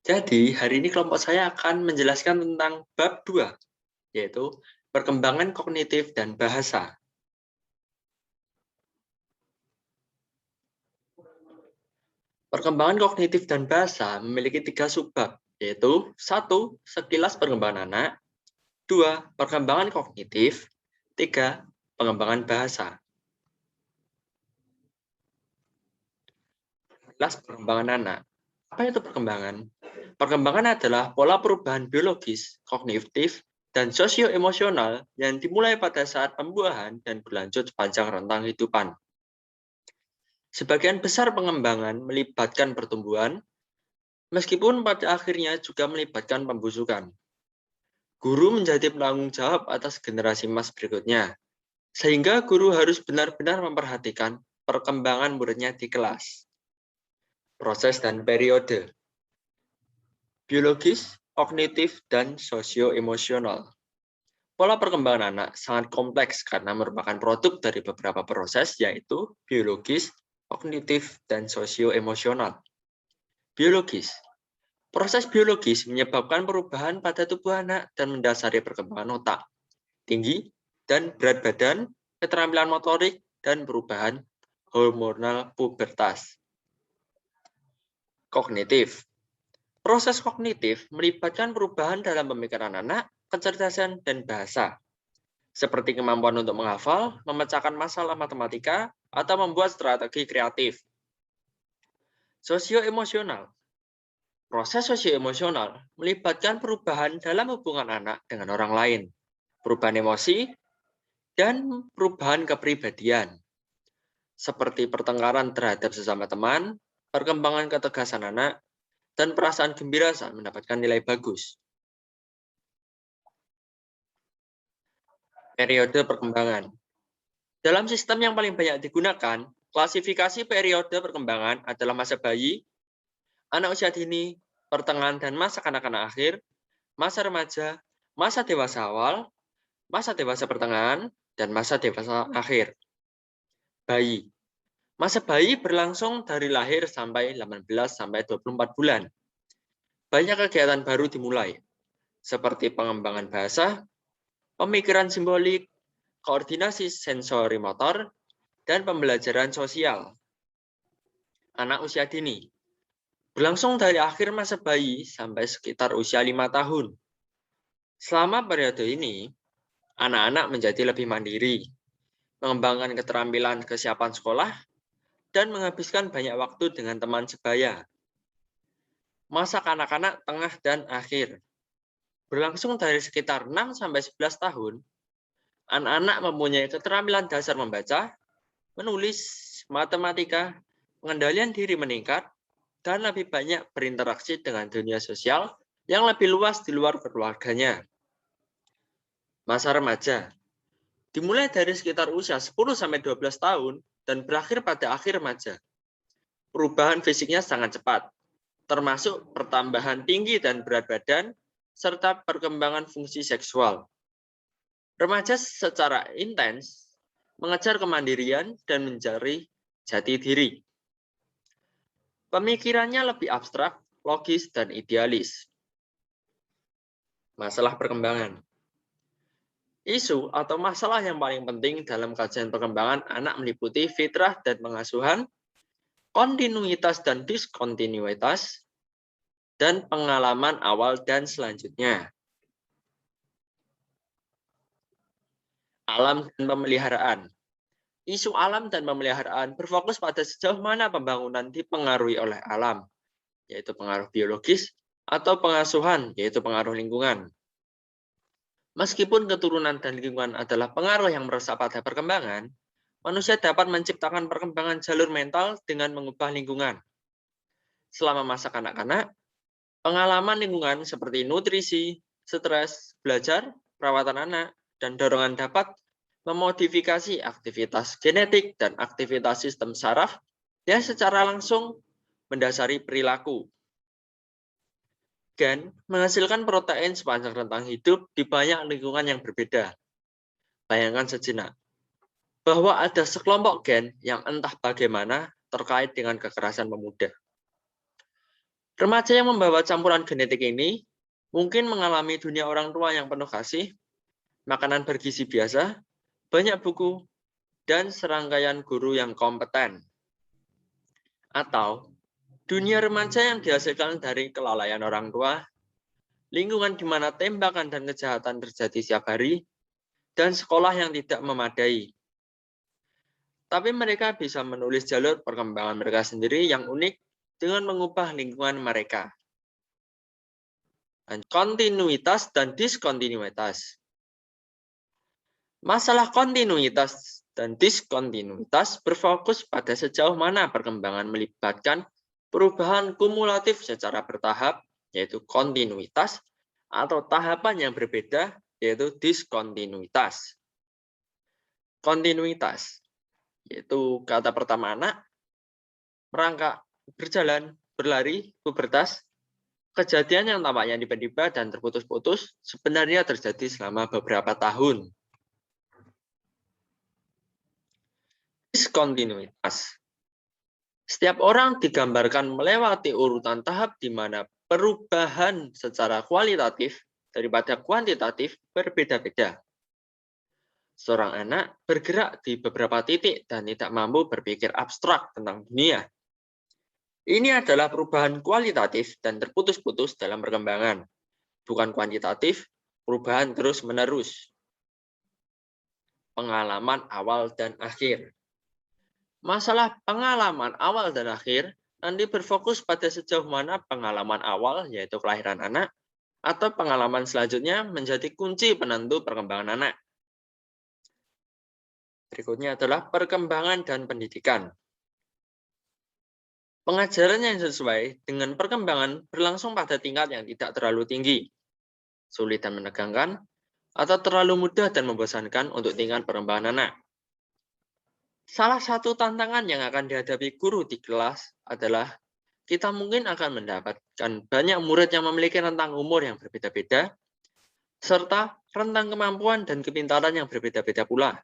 Jadi, hari ini kelompok saya akan menjelaskan tentang bab 2, yaitu perkembangan kognitif dan bahasa. Perkembangan kognitif dan bahasa memiliki 3 subbab, yaitu 1. Sekilas perkembangan anak, 2. Perkembangan kognitif, 3. Pengembangan bahasa. Sekilas perkembangan anak. Apa itu perkembangan? Perkembangan adalah pola perubahan biologis, kognitif, dan sosio-emosional yang dimulai pada saat pembuahan dan berlanjut sepanjang rentang kehidupan. Sebagian besar pengembangan melibatkan pertumbuhan, meskipun pada akhirnya juga melibatkan pembusukan. Guru menjadi penanggung jawab atas generasi emas berikutnya, sehingga guru harus benar-benar memperhatikan perkembangan muridnya di kelas. Proses dan periode. Biologis, kognitif, dan sosio-emosional. Pola perkembangan anak sangat kompleks karena merupakan produk dari beberapa proses, yaitu biologis, kognitif, dan sosio-emosional. Biologis. Proses biologis menyebabkan perubahan pada tubuh anak dan mendasari perkembangan otak, tinggi dan berat badan, keterampilan motorik, dan perubahan hormonal pubertas. Kognitif. Proses kognitif melibatkan perubahan dalam pemikiran anak, kecerdasan, dan bahasa, seperti kemampuan untuk menghafal, memecahkan masalah matematika, atau membuat strategi kreatif. Sosio-emosional. Proses sosio-emosional melibatkan perubahan dalam hubungan anak dengan orang lain, perubahan emosi, dan perubahan kepribadian, seperti pertengkaran terhadap sesama teman, perkembangan ketegasan anak, dan perasaan gembira saat mendapatkan nilai bagus. Periode perkembangan. Dalam sistem yang paling banyak digunakan, klasifikasi periode perkembangan adalah masa bayi, anak usia dini, pertengahan dan masa kanak-kanak akhir, masa remaja, masa dewasa awal, masa dewasa pertengahan, dan masa dewasa akhir. Bayi. Masa bayi berlangsung dari lahir sampai 18-24 bulan. Banyak kegiatan baru dimulai, seperti pengembangan bahasa, pemikiran simbolik, koordinasi sensori motor, dan pembelajaran sosial. Anak usia dini. Berlangsung dari akhir masa bayi sampai sekitar usia 5 tahun. Selama periode ini, anak-anak menjadi lebih mandiri, mengembangkan keterampilan kesiapan sekolah, dan menghabiskan banyak waktu dengan teman sebaya. Masa kanak-kanak tengah dan akhir. Berlangsung dari sekitar 6-11 tahun, anak-anak mempunyai keterampilan dasar membaca, menulis, matematika, pengendalian diri meningkat, dan lebih banyak berinteraksi dengan dunia sosial yang lebih luas di luar keluarganya. Masa remaja. Dimulai dari sekitar usia 10-12 tahun dan berakhir pada akhir remaja. Perubahan fisiknya sangat cepat, termasuk pertambahan tinggi dan berat badan, serta perkembangan fungsi seksual. Remaja secara intens mengejar kemandirian dan mencari jati diri. Pemikirannya lebih abstrak, logis, dan idealis. Masalah perkembangan. Isu atau masalah yang paling penting dalam kajian perkembangan anak meliputi fitrah dan pengasuhan, kontinuitas dan diskontinuitas, dan pengalaman awal dan selanjutnya. Alam dan pemeliharaan. Isu alam dan pemeliharaan berfokus pada sejauh mana pembangunan dipengaruhi oleh alam, yaitu pengaruh biologis, atau pengasuhan, yaitu pengaruh lingkungan. Meskipun keturunan dan lingkungan adalah pengaruh yang meresap pada perkembangan, manusia dapat menciptakan perkembangan jalur mental dengan mengubah lingkungan. Selama masa kanak-kanak, pengalaman lingkungan seperti nutrisi, stres, belajar, perawatan anak, dan dorongan dapat memodifikasi aktivitas genetik dan aktivitas sistem saraf yang secara langsung mendasari perilaku. Gen menghasilkan protein sepanjang rentang hidup di banyak lingkungan yang berbeda. Bayangkan sejenak, bahwa ada sekelompok gen yang entah bagaimana terkait dengan kekerasan pemuda. Remaja yang membawa campuran genetik ini mungkin mengalami dunia orang tua yang penuh kasih, makanan bergizi biasa, banyak buku, dan serangkaian guru yang kompeten. Atau dunia remaja yang dihasilkan dari kelalaian orang tua, lingkungan di mana tembakan dan kejahatan terjadi setiap hari, dan sekolah yang tidak memadai. Tapi mereka bisa menulis jalur perkembangan mereka sendiri yang unik dengan mengubah lingkungan mereka. Kontinuitas dan diskontinuitas. Masalah kontinuitas dan diskontinuitas berfokus pada sejauh mana perkembangan melibatkan perubahan kumulatif secara bertahap, yaitu kontinuitas, atau tahapan yang berbeda, yaitu diskontinuitas. Kontinuitas, yaitu kata pertama anak, merangkak, berjalan, berlari, pubertas, kejadian yang tampaknya tiba-tiba dan terputus-putus sebenarnya terjadi selama beberapa tahun. Diskontinuitas. Setiap orang digambarkan melewati urutan tahap di mana perubahan secara kualitatif daripada kuantitatif berbeda-beda. Seorang anak bergerak di beberapa titik dan tidak mampu berpikir abstrak tentang dunia. Ini adalah perubahan kualitatif dan terputus-putus dalam perkembangan, bukan kuantitatif, perubahan terus-menerus. Pengalaman awal dan akhir. Masalah pengalaman awal dan akhir nanti berfokus pada sejauh mana pengalaman awal, yaitu kelahiran anak, atau pengalaman selanjutnya menjadi kunci penentu perkembangan anak. Berikutnya adalah perkembangan dan pendidikan. Pengajaran yang sesuai dengan perkembangan berlangsung pada tingkat yang tidak terlalu tinggi, sulit dan menegangkan, atau terlalu mudah dan membosankan untuk tingkat perkembangan anak. Salah satu tantangan yang akan dihadapi guru di kelas adalah kita mungkin akan mendapatkan banyak murid yang memiliki rentang umur yang berbeda-beda, serta rentang kemampuan dan kepintaran yang berbeda-beda pula.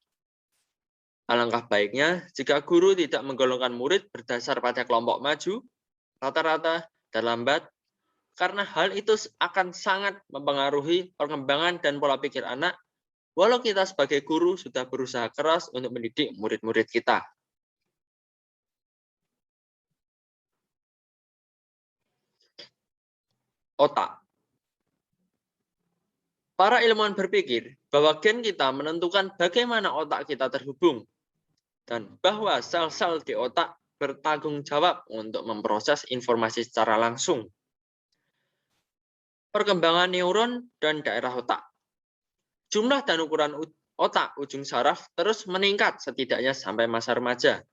Alangkah baiknya jika guru tidak menggolongkan murid berdasar pada kelompok maju, rata-rata, dan lambat, karena hal itu akan sangat mempengaruhi perkembangan dan pola pikir anak, walau kita sebagai guru sudah berusaha keras untuk mendidik murid-murid kita. Otak. Para ilmuwan berpikir bahwa gen kita menentukan bagaimana otak kita terhubung, dan bahwa sel-sel di otak bertanggung jawab untuk memproses informasi secara langsung. Perkembangan neuron dan daerah otak. Jumlah dan ukuran otak ujung saraf terus meningkat setidaknya sampai masa remaja.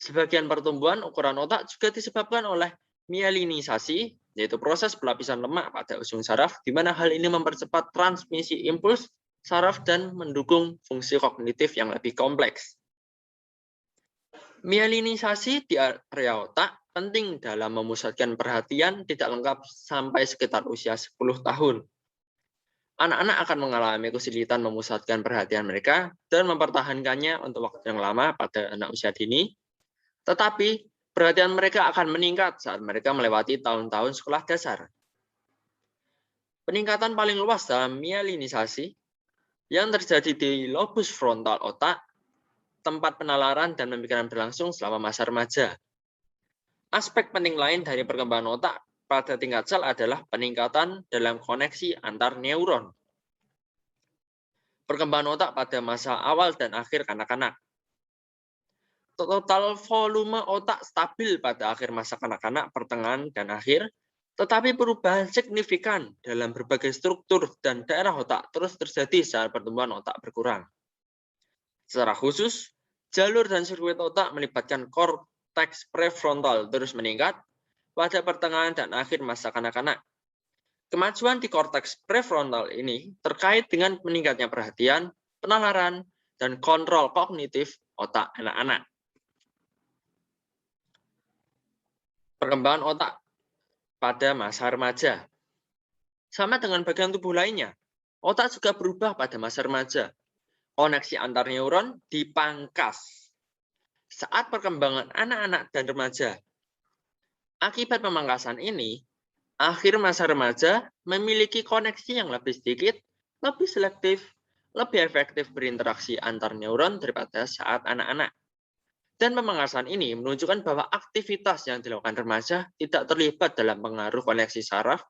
Sebagian pertumbuhan ukuran otak juga disebabkan oleh mielinisasi, yaitu proses pelapisan lemak pada ujung saraf, di mana hal ini mempercepat transmisi impuls saraf dan mendukung fungsi kognitif yang lebih kompleks. Mielinisasi di area otak penting dalam memusatkan perhatian tidak lengkap sampai sekitar usia 10 tahun. Anak-anak akan mengalami kesulitan memusatkan perhatian mereka dan mempertahankannya untuk waktu yang lama pada anak usia dini, tetapi perhatian mereka akan meningkat saat mereka melewati tahun-tahun sekolah dasar. Peningkatan paling luas dalam mielinisasi yang terjadi di lobus frontal otak, tempat penalaran dan pemikiran berlangsung selama masa remaja. Aspek penting lain dari perkembangan otak pada tingkat sel adalah peningkatan dalam koneksi antar neuron. Perkembangan otak pada masa awal dan akhir kanak-kanak. Total volume otak stabil pada akhir masa kanak-kanak, pertengahan, dan akhir, tetapi perubahan signifikan dalam berbagai struktur dan daerah otak terus terjadi saat pertumbuhan otak berkurang. Secara khusus, jalur dan sirkuit otak melibatkan korteks prefrontal terus meningkat pada pertengahan dan akhir masa kanak-kanak. Kemajuan di korteks prefrontal ini terkait dengan meningkatnya perhatian, penalaran, dan kontrol kognitif otak anak-anak. Perkembangan otak pada masa remaja. Sama dengan bagian tubuh lainnya, otak juga berubah pada masa remaja. Koneksi antar neuron dipangkas. Saat perkembangan anak-anak dan remaja, Akibat pemangkasan ini, akhir masa remaja memiliki koneksi yang lebih sedikit, lebih selektif, lebih efektif berinteraksi antar neuron daripada saat anak-anak. Dan pemangkasan ini menunjukkan bahwa aktivitas yang dilakukan remaja tidak terlibat dalam pengaruh koneksi saraf,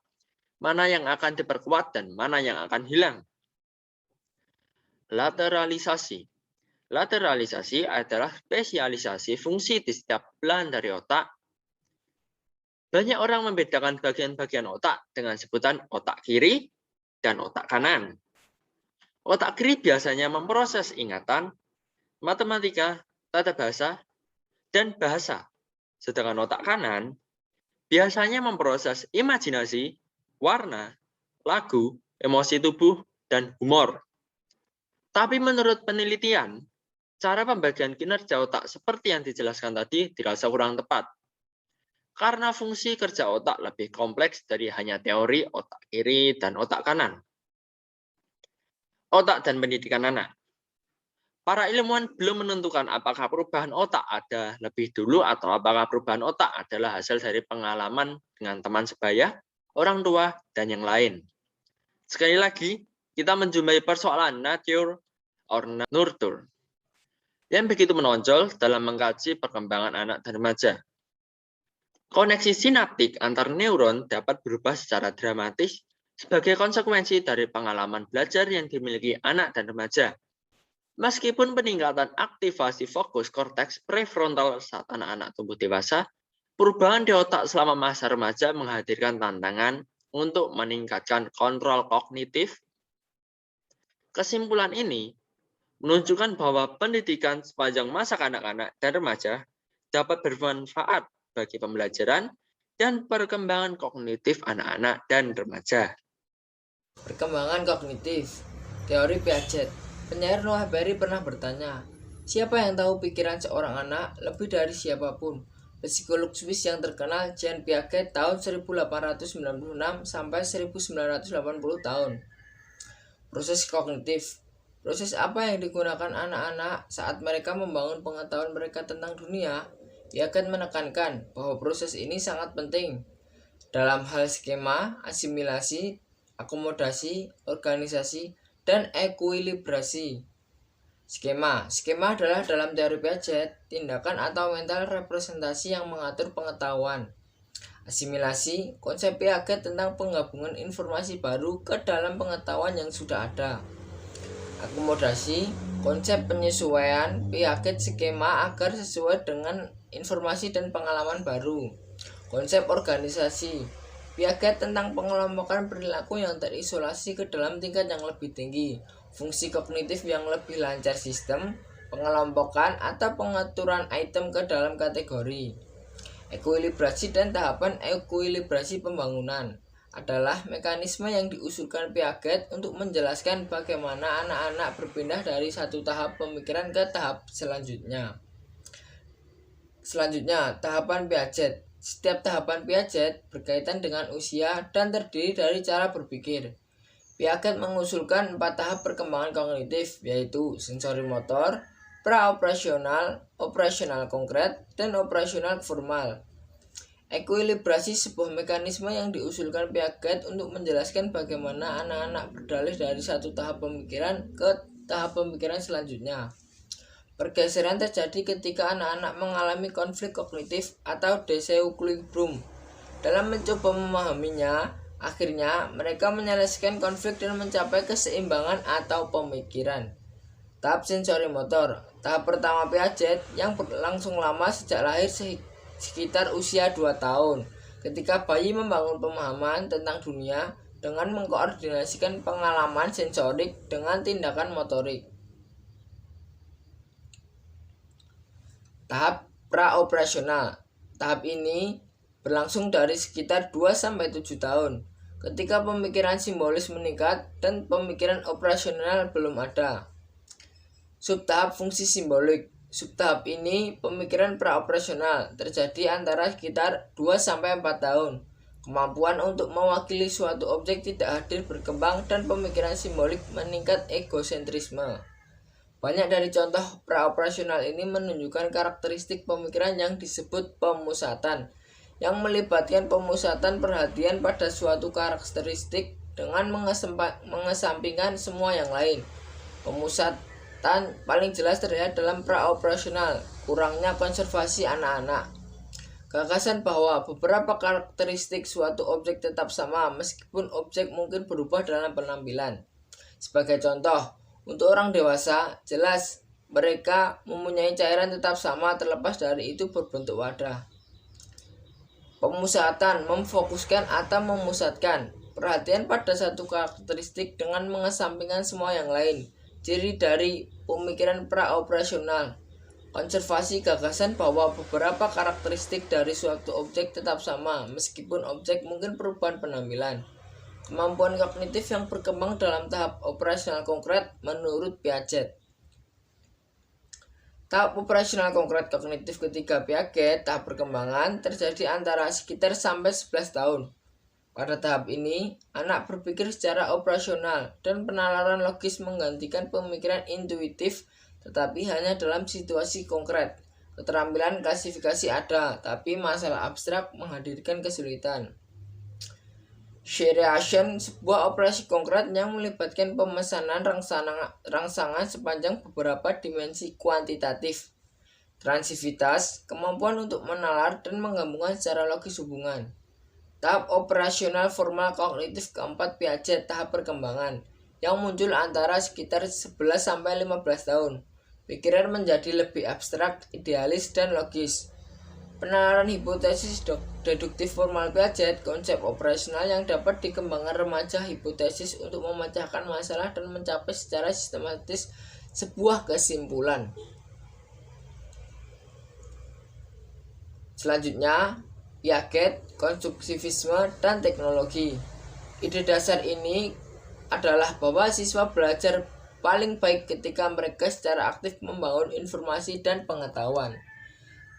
mana yang akan diperkuat dan mana yang akan hilang. Lateralisasi. Lateralisasi adalah spesialisasi fungsi di setiap belahan dari otak. Banyak orang membedakan bagian-bagian otak dengan sebutan otak kiri dan otak kanan. Otak kiri biasanya memproses ingatan, matematika, tata bahasa, dan bahasa. Sedangkan otak kanan biasanya memproses imajinasi, warna, lagu, emosi tubuh, dan humor. Tapi menurut penelitian, cara pembagian kinerja otak seperti yang dijelaskan tadi dirasa kurang tepat. Karena fungsi kerja otak lebih kompleks dari hanya teori otak kiri dan otak kanan. Otak dan pendidikan anak. Para ilmuwan belum menentukan apakah perubahan otak ada lebih dulu atau apakah perubahan otak adalah hasil dari pengalaman dengan teman sebaya, orang tua, dan yang lain. Sekali lagi, kita menjumpai persoalan nature or nurture yang begitu menonjol dalam mengkaji perkembangan anak dan remaja. Koneksi sinaptik antar neuron dapat berubah secara dramatis sebagai konsekuensi dari pengalaman belajar yang dimiliki anak dan remaja. Meskipun peningkatan aktivasi fokus korteks prefrontal saat anak-anak tumbuh dewasa, perubahan di otak selama masa remaja menghadirkan tantangan untuk meningkatkan kontrol kognitif. Kesimpulan ini menunjukkan bahwa pendidikan sepanjang masa anak-anak dan remaja dapat bermanfaat bagi pembelajaran dan perkembangan kognitif anak-anak dan remaja. Perkembangan kognitif. Teori Piaget. Penyair Noah Berry pernah bertanya, siapa yang tahu pikiran seorang anak lebih dari siapapun? Psikolog Swiss yang terkenal Jean Piaget tahun 1896 sampai 1980 tahun. Proses kognitif. Proses apa yang digunakan anak-anak saat mereka membangun pengetahuan mereka tentang dunia? Piaget menekankan bahwa proses ini sangat penting dalam hal skema, asimilasi, akomodasi, organisasi, dan ekuilibrasi. Skema adalah dalam teori Piaget, tindakan atau mental representasi yang mengatur pengetahuan. Asimilasi, konsep Piaget tentang penggabungan informasi baru ke dalam pengetahuan yang sudah ada. Akomodasi, konsep penyesuaian Piaget skema agar sesuai dengan informasi dan pengalaman baru. Konsep organisasi, Piaget tentang pengelompokan perilaku yang terisolasi ke dalam tingkat yang lebih tinggi, fungsi kognitif yang lebih lancar sistem, pengelompokan atau pengaturan item ke dalam kategori. Ekuilibrasi dan tahapan ekuilibrasi pembangunan adalah mekanisme yang diusulkan Piaget untuk menjelaskan bagaimana anak-anak berpindah dari satu tahap pemikiran ke tahap selanjutnya. Tahapan Piaget. Setiap tahapan Piaget berkaitan dengan usia dan terdiri dari cara berpikir. Piaget mengusulkan 4 tahap perkembangan kognitif, yaitu sensori motor, praoperasional, operasional konkret, dan operasional formal. Ekuilibrasi sebuah mekanisme yang diusulkan Piaget untuk menjelaskan bagaimana anak-anak beralih dari satu tahap pemikiran ke tahap pemikiran selanjutnya. Pergeseran terjadi ketika anak-anak mengalami konflik kognitif atau desequilibrium. Dalam mencoba memahaminya, akhirnya mereka menyelesaikan konflik dan mencapai keseimbangan atau pemikiran. Tahap sensori motor. Tahap pertama Piaget yang berlangsung lama sejak lahir sekitar usia 2 tahun. Ketika bayi membangun pemahaman tentang dunia dengan mengkoordinasikan pengalaman sensorik dengan tindakan motorik. Tahap praoperasional. Tahap ini berlangsung dari sekitar 2-7 tahun, ketika pemikiran simbolis meningkat dan pemikiran operasional belum ada. Subtahap fungsi simbolik. Subtahap ini, pemikiran praoperasional, terjadi antara sekitar 2-4 tahun. Kemampuan untuk mewakili suatu objek tidak hadir berkembang dan pemikiran simbolik meningkat egosentrisme. Banyak dari contoh praoperasional ini menunjukkan karakteristik pemikiran yang disebut pemusatan, yang melibatkan pemusatan perhatian pada suatu karakteristik dengan mengesampingkan semua yang lain. Pemusatan paling jelas terlihat dalam pra-operasional, kurangnya konservasi anak-anak. Gagasan bahwa beberapa karakteristik suatu objek tetap sama meskipun objek mungkin berubah dalam penampilan. Sebagai contoh, untuk orang dewasa, jelas mereka mempunyai cairan tetap sama terlepas dari itu berbentuk wadah. Pemusatan memfokuskan atau memusatkan perhatian pada satu karakteristik dengan mengesampingkan semua yang lain. Ciri dari pemikiran pra-operasional. Konservasi gagasan bahwa beberapa karakteristik dari suatu objek tetap sama meskipun objek mungkin perubahan penampilan. Kemampuan kognitif yang berkembang dalam tahap operasional konkret menurut Piaget. Tahap operasional konkret kognitif ketiga Piaget, tahap perkembangan, terjadi antara sekitar sampai 11 tahun. Pada tahap ini, anak berpikir secara operasional dan penalaran logis menggantikan pemikiran intuitif, tetapi hanya dalam situasi konkret. Keterampilan klasifikasi ada, tapi masalah abstrak menghadirkan kesulitan. Seriation, sebuah operasi konkret yang melibatkan pemesanan rangsangan sepanjang beberapa dimensi kuantitatif. Transivitas, kemampuan untuk menalar dan menggabungkan secara logis hubungan. Tahap operasional formal kognitif keempat Piaget, tahap perkembangan, yang muncul antara sekitar 11-15 tahun. Pikiran menjadi lebih abstrak, idealis, dan logis. Penalaran hipotesis deduktif formal Piaget, konsep operasional yang dapat dikembangkan remaja hipotesis untuk memecahkan masalah dan mencapai secara sistematis sebuah kesimpulan. Selanjutnya, Piaget, konstruktivisme, dan teknologi. Ide dasar ini adalah bahwa siswa belajar paling baik ketika mereka secara aktif membangun informasi dan pengetahuan.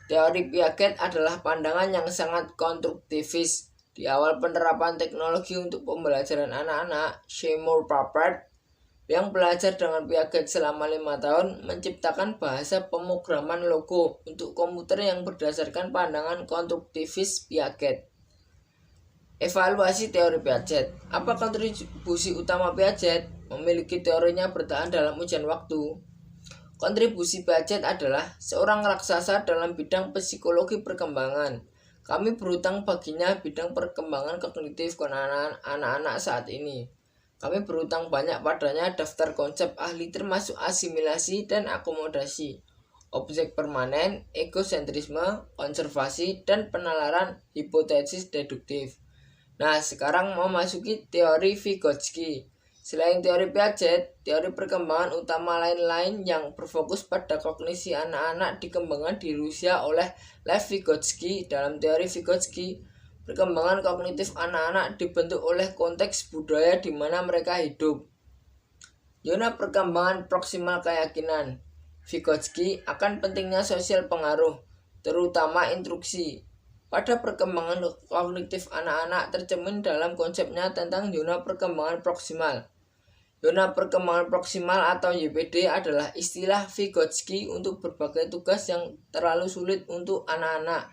Teori Piaget adalah pandangan yang sangat konstruktivis. Di awal penerapan teknologi untuk pembelajaran anak-anak, Seymour Papert yang belajar dengan Piaget selama 5 tahun menciptakan bahasa pemrograman logo untuk komputer yang berdasarkan pandangan konstruktivis Piaget. Evaluasi teori Piaget. Apa kontribusi utama Piaget? Memiliki teorinya bertahan dalam ujian waktu. Kontribusi Piaget adalah seorang raksasa dalam bidang psikologi perkembangan. Kami berutang baginya bidang perkembangan kognitif anak-anak saat ini. Kami berutang banyak padanya daftar konsep ahli termasuk asimilasi dan akomodasi, objek permanen, egosentrisme, konservasi, dan penalaran hipotesis deduktif. Nah, sekarang mau masuki teori Vygotsky. Selain teori Piaget, teori perkembangan utama lain-lain yang berfokus pada kognisi anak-anak dikembangkan di Rusia oleh Lev Vygotsky. Dalam teori Vygotsky, perkembangan kognitif anak-anak dibentuk oleh konteks budaya di mana mereka hidup. Zona perkembangan proksimal keyakinan. Vygotsky akan pentingnya sosial pengaruh, terutama instruksi. Pada perkembangan kognitif anak-anak tercermin dalam konsepnya tentang zona perkembangan proksimal. Zona perkembangan proksimal atau YPD adalah istilah Vygotsky untuk berbagai tugas yang terlalu sulit untuk anak-anak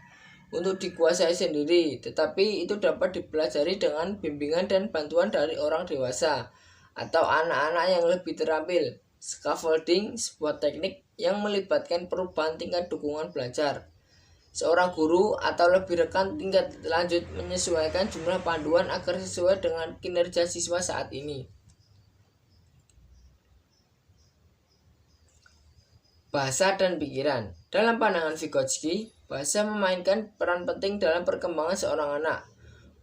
untuk dikuasai sendiri, tetapi itu dapat dipelajari dengan bimbingan dan bantuan dari orang dewasa atau anak-anak yang lebih terampil. Scaffolding, sebuah teknik yang melibatkan perubahan tingkat dukungan belajar. Seorang guru atau lebih rekan tingkat lanjut menyesuaikan jumlah panduan agar sesuai dengan kinerja siswa saat ini. Bahasa dan pikiran. Dalam pandangan Vygotsky, bahasa memainkan peran penting dalam perkembangan seorang anak.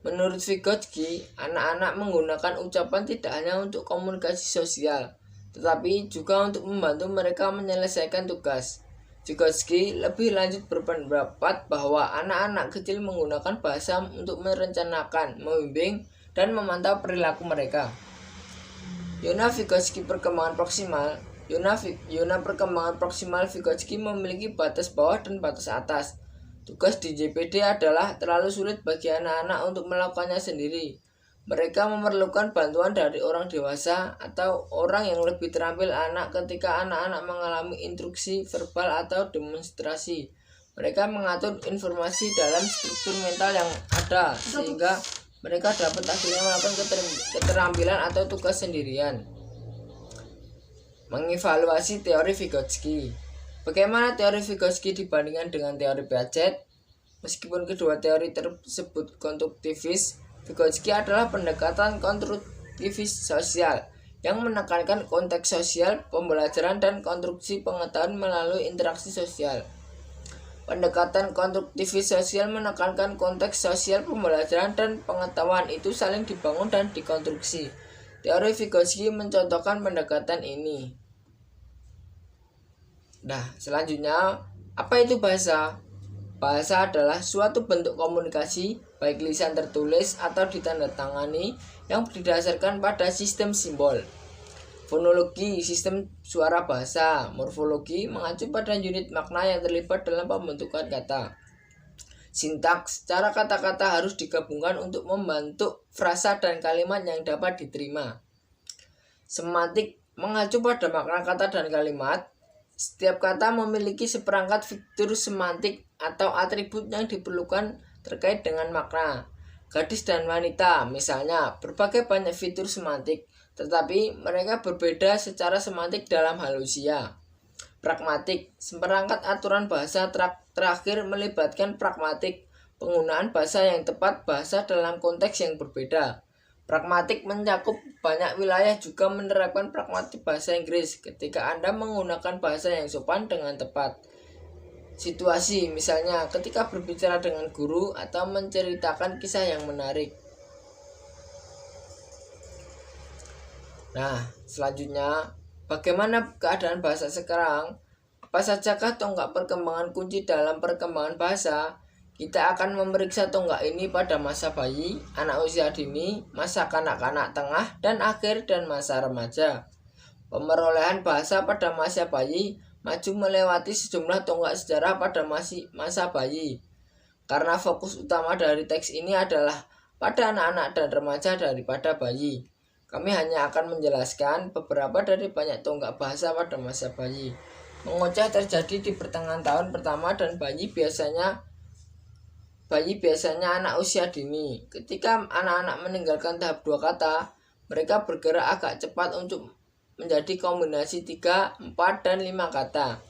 Menurut Vygotsky, anak-anak menggunakan ucapan tidak hanya untuk komunikasi sosial, tetapi juga untuk membantu mereka menyelesaikan tugas. Vygotsky lebih lanjut berpendapat bahwa anak-anak kecil menggunakan bahasa untuk merencanakan, membimbing, dan memantau perilaku mereka. Zona Vygotsky perkembangan proksimal. Zona perkembangan proksimal Vygotsky memiliki batas bawah dan batas atas. Tugas di JPD adalah terlalu sulit bagi anak-anak untuk melakukannya sendiri. Mereka memerlukan bantuan dari orang dewasa atau orang yang lebih terampil anak ketika anak-anak mengalami instruksi verbal atau demonstrasi. Mereka mengatur informasi dalam struktur mental yang ada sehingga mereka dapat akhirnya melakukan keterampilan atau tugas sendirian. Mengevaluasi teori Vygotsky. Bagaimana teori Vygotsky dibandingkan dengan teori Piaget? Meskipun kedua teori tersebut konstruktivis, Vygotsky adalah pendekatan konstruktivis sosial yang menekankan konteks sosial, pembelajaran, dan konstruksi pengetahuan melalui interaksi sosial. Pendekatan konstruktivis sosial menekankan konteks sosial, pembelajaran, dan pengetahuan itu saling dibangun dan dikonstruksi. Teori Vygotsky mencontohkan pendekatan ini. Nah, selanjutnya, apa itu bahasa? Bahasa adalah suatu bentuk komunikasi, baik lisan tertulis atau ditandatangani, yang didasarkan pada sistem simbol. Fonologi, sistem suara bahasa. Morfologi, mengacu pada unit makna yang terlibat dalam pembentukan kata. Sintaks, cara kata-kata harus digabungkan untuk membentuk frasa dan kalimat yang dapat diterima. Semantik, mengacu pada makna kata dan kalimat. Setiap kata memiliki seperangkat fitur semantik atau atribut yang diperlukan terkait dengan makna. Gadis dan wanita, misalnya, berbagai banyak fitur semantik, tetapi mereka berbeda secara semantik dalam hal usia. Pragmatik, seperangkat aturan bahasa terakhir melibatkan pragmatik, penggunaan bahasa yang tepat bahasa dalam konteks yang berbeda. Pragmatik mencakup banyak wilayah, juga menerapkan pragmatik bahasa Inggris ketika Anda menggunakan bahasa yang sopan dengan tepat. Situasi, misalnya ketika berbicara dengan guru atau menceritakan kisah yang menarik. Nah, selanjutnya, bagaimana keadaan bahasa sekarang? Apa sajakah tonggak perkembangan kunci dalam perkembangan bahasa? Kita akan memeriksa tonggak ini pada masa bayi, anak usia dini, masa kanak-kanak tengah dan akhir, dan masa remaja. Pemerolehan bahasa pada masa bayi maju melewati sejumlah tonggak sejarah pada masa bayi. Karena fokus utama dari teks ini adalah pada anak-anak dan remaja daripada bayi, kami hanya akan menjelaskan beberapa dari banyak tonggak bahasa pada masa bayi. Mengoceh terjadi di pertengahan tahun pertama dan bayi biasanya anak usia dini. Ketika anak-anak meninggalkan tahap 2 kata, mereka bergerak agak cepat untuk menjadi kombinasi 3, 4, dan 5 kata.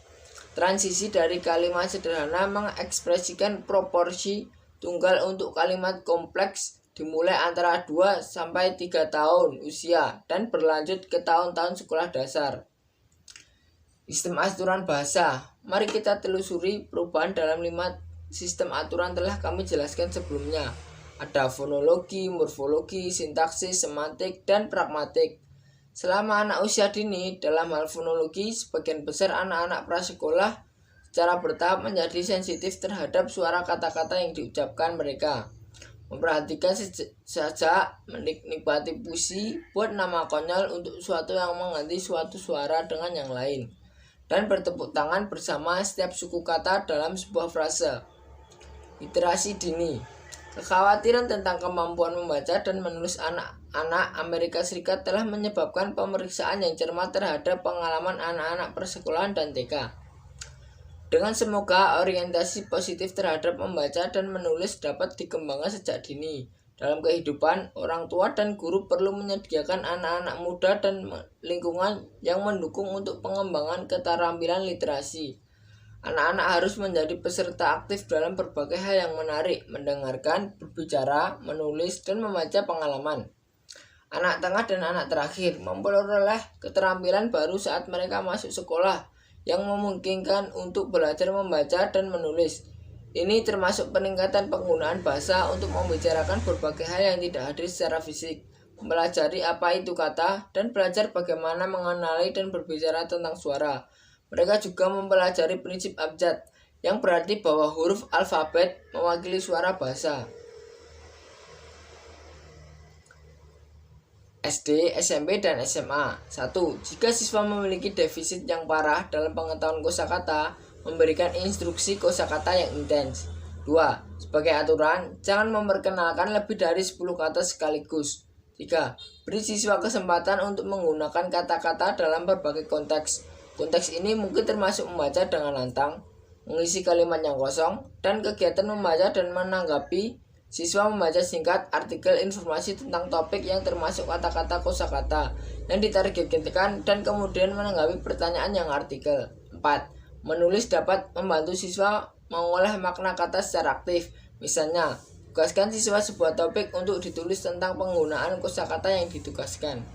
Transisi dari kalimat sederhana mengekspresikan proporsi tunggal untuk kalimat kompleks dimulai antara 2 sampai 3 tahun usia dan berlanjut ke tahun-tahun sekolah dasar. Sistem aturan bahasa. Mari kita telusuri perubahan dalam 5 sistem aturan telah kami jelaskan sebelumnya. Ada fonologi, morfologi, sintaksis, semantik, dan pragmatik. Selama anak usia dini, dalam hal fonologi, sebagian besar anak-anak prasekolah secara bertahap menjadi sensitif terhadap suara kata-kata yang diucapkan mereka. Memperhatikan saja, menikmati puisi, buat nama konyol untuk suatu yang mengganti suatu suara dengan yang lain, dan bertepuk tangan bersama setiap suku kata dalam sebuah frase. Literasi dini. Kekhawatiran tentang kemampuan membaca dan menulis anak-anak Amerika Serikat telah menyebabkan pemeriksaan yang cermat terhadap pengalaman anak-anak persekolahan dan TK. Dengan semoga orientasi positif terhadap membaca dan menulis dapat dikembangkan sejak dini. Dalam kehidupan, orang tua dan guru perlu menyediakan anak-anak muda dan lingkungan yang mendukung untuk pengembangan keterampilan literasi. Anak-anak harus menjadi peserta aktif dalam berbagai hal yang menarik, mendengarkan, berbicara, menulis, dan membaca pengalaman. Anak tengah dan anak terakhir memperoleh keterampilan baru saat mereka masuk sekolah, yang memungkinkan untuk belajar membaca dan menulis. Ini termasuk peningkatan penggunaan bahasa untuk membicarakan berbagai hal yang tidak hadir secara fisik, mempelajari apa itu kata, dan belajar bagaimana mengenali dan berbicara tentang suara. Mereka juga mempelajari prinsip abjad, yang berarti bahwa huruf alfabet mewakili suara bahasa. SD, SMP, dan SMA. 1. Jika siswa memiliki defisit yang parah dalam pengetahuan kosakata, memberikan instruksi kosakata yang intens. 2. Sebagai aturan, jangan memperkenalkan lebih dari 10 kata sekaligus. 3. Beri siswa kesempatan untuk menggunakan kata-kata dalam berbagai konteks. Konteks ini mungkin termasuk membaca dengan lantang, mengisi kalimat yang kosong, dan kegiatan membaca dan menanggapi. Siswa membaca singkat artikel informasi tentang topik yang termasuk kata-kata kosakata yang ditargetkan dan kemudian menanggapi pertanyaan yang artikel. 4. Menulis dapat membantu siswa mengolah makna kata secara aktif. Misalnya, tugaskan siswa sebuah topik untuk ditulis tentang penggunaan kosakata yang ditugaskan.